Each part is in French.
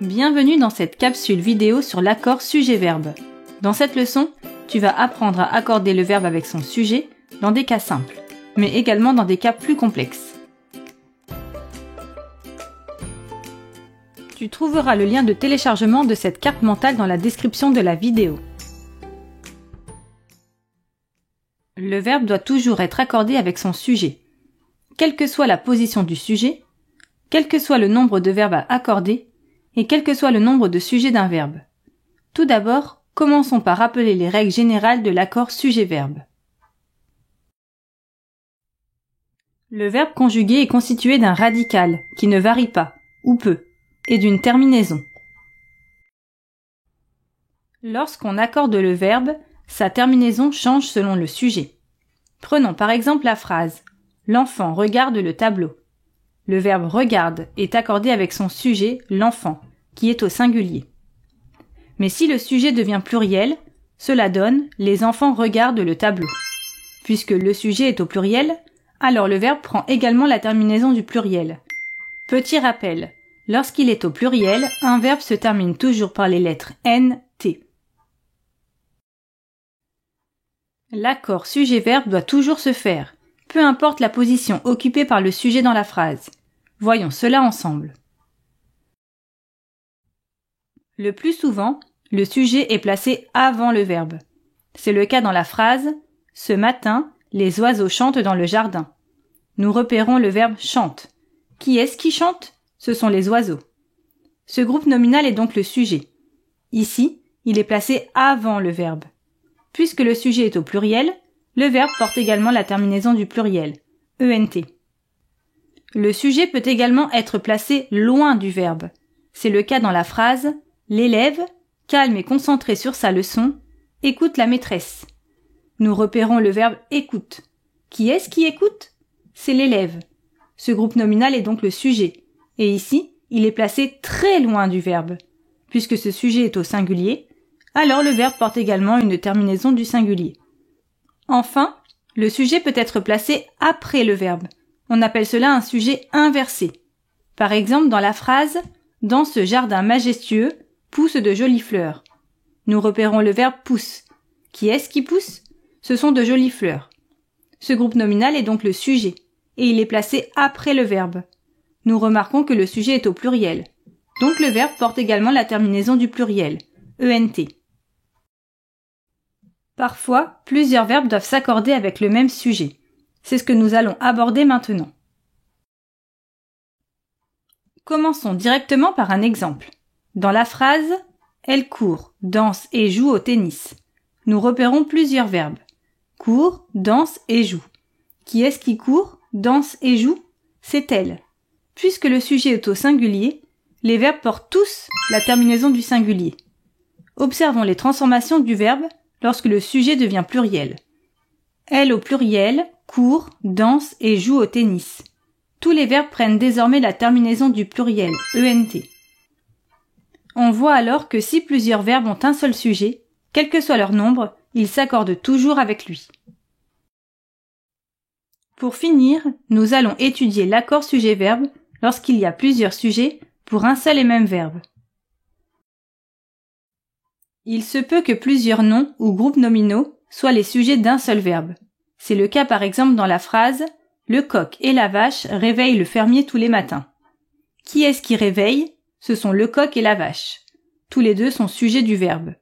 Bienvenue dans cette capsule vidéo sur l'accord sujet-verbe. Dans cette leçon, tu vas apprendre à accorder le verbe avec son sujet dans des cas simples, mais également dans des cas plus complexes. Tu trouveras le lien de téléchargement de cette carte mentale dans la description de la vidéo. Le verbe doit toujours être accordé avec son sujet. Quelle que soit la position du sujet, quel que soit le nombre de verbes à accorder, et quel que soit le nombre de sujets d'un verbe. Tout d'abord, commençons par rappeler les règles générales de l'accord sujet-verbe. Le verbe conjugué est constitué d'un radical, qui ne varie pas, ou peu, et d'une terminaison. Lorsqu'on accorde le verbe, sa terminaison change selon le sujet. Prenons par exemple la phrase « L'enfant regarde le tableau ». Le verbe « regarde » est accordé avec son sujet « l'enfant », qui est au singulier. Mais si le sujet devient pluriel, cela donne « les enfants regardent le tableau ». Puisque le sujet est au pluriel, alors le verbe prend également la terminaison du pluriel. Petit rappel, lorsqu'il est au pluriel, un verbe se termine toujours par les lettres N, T. L'accord sujet-verbe doit toujours se faire, peu importe la position occupée par le sujet dans la phrase. Voyons cela ensemble. Le plus souvent, le sujet est placé avant le verbe. C'est le cas dans la phrase « Ce matin, les oiseaux chantent dans le jardin ». Nous repérons le verbe « chante ». Qui est-ce qui chante ? Ce sont les oiseaux. Ce groupe nominal est donc le sujet. Ici, il est placé avant le verbe. Puisque le sujet est au pluriel, le verbe porte également la terminaison du pluriel, ENT. Le sujet peut également être placé loin du verbe. C'est le cas dans la phrase « L'élève, calme et concentré sur sa leçon, écoute la maîtresse ». Nous repérons le verbe « écoute ». Qui est-ce qui écoute ? C'est l'élève. Ce groupe nominal est donc le sujet. Et ici, il est placé très loin du verbe. Puisque ce sujet est au singulier, alors le verbe porte également une terminaison du singulier. Enfin, le sujet peut être placé après le verbe. On appelle cela un sujet inversé. Par exemple, dans la phrase « Dans ce jardin majestueux, poussent de jolies fleurs ». Nous repérons le verbe « pousse ». Qui est-ce qui pousse ? Ce sont de jolies fleurs. Ce groupe nominal est donc le sujet, et il est placé après le verbe. Nous remarquons que le sujet est au pluriel. Donc le verbe porte également la terminaison du pluriel, ENT. Parfois, plusieurs verbes doivent s'accorder avec le même sujet. C'est ce que nous allons aborder maintenant. Commençons directement par un exemple. Dans la phrase « Elle court, danse et joue au tennis », nous repérons plusieurs verbes. Court, danse et joue. Qui est-ce qui court, danse et joue ? C'est elle. Puisque le sujet est au singulier, les verbes portent tous la terminaison du singulier. Observons les transformations du verbe lorsque le sujet devient pluriel. Elle au pluriel, court, danse et joue au tennis. Tous les verbes prennent désormais la terminaison du pluriel, ENT. On voit alors que si plusieurs verbes ont un seul sujet, quel que soit leur nombre, ils s'accordent toujours avec lui. Pour finir, nous allons étudier l'accord sujet-verbe lorsqu'il y a plusieurs sujets pour un seul et même verbe. Il se peut que plusieurs noms ou groupes nominaux soient les sujets d'un seul verbe. C'est le cas par exemple dans la phrase « Le coq et la vache réveillent le fermier tous les matins ». Qui est-ce qui réveille ? Ce sont le coq et la vache. Tous les deux sont sujets du verbe.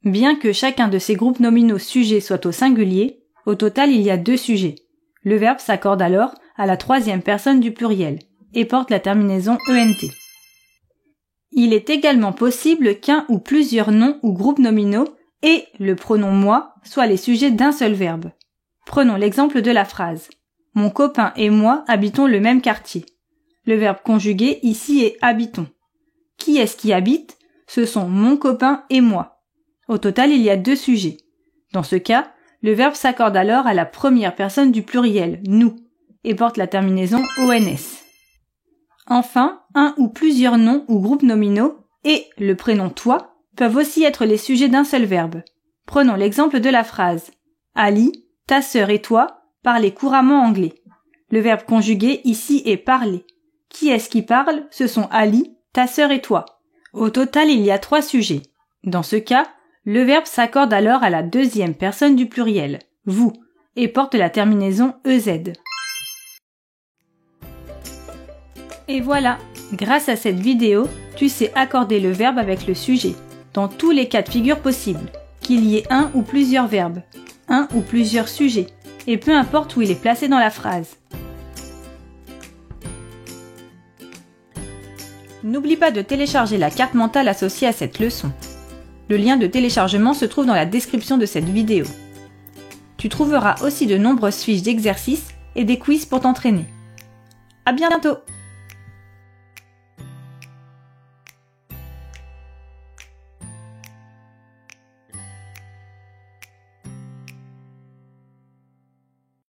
Bien que chacun de ces groupes nominaux sujets soit au singulier, au total il y a deux sujets. Le verbe s'accorde alors à la troisième personne du pluriel et porte la terminaison ENT. Il est également possible qu'un ou plusieurs noms ou groupes nominaux et le pronom « moi » soient les sujets d'un seul verbe. Prenons l'exemple de la phrase « Mon copain et moi habitons le même quartier ». Le verbe conjugué ici est « habitons ». Qui est-ce qui habite ? Ce sont « mon copain et moi ». Au total, il y a deux sujets. Dans ce cas, le verbe s'accorde alors à la première personne du pluriel « nous » et porte la terminaison ONS. Enfin, un ou plusieurs noms ou groupes nominaux et le prénom « toi » peuvent aussi être les sujets d'un seul verbe. Prenons l'exemple de la phrase « Ali, ta sœur et toi parlez couramment anglais ». Le verbe conjugué ici est « parler ». Qui est-ce qui parle ? Ce sont Ali ta sœur et toi. Au total, il y a 3 sujets. Dans ce cas, le verbe s'accorde alors à la deuxième personne du pluriel, vous, et porte la terminaison EZ. Et voilà, grâce à cette vidéo, tu sais accorder le verbe avec le sujet, dans tous les cas de figure possibles, qu'il y ait un ou plusieurs verbes, un ou plusieurs sujets, et peu importe où il est placé dans la phrase. N'oublie pas de télécharger la carte mentale associée à cette leçon. Le lien de téléchargement se trouve dans la description de cette vidéo. Tu trouveras aussi de nombreuses fiches d'exercices et des quiz pour t'entraîner. À bientôt!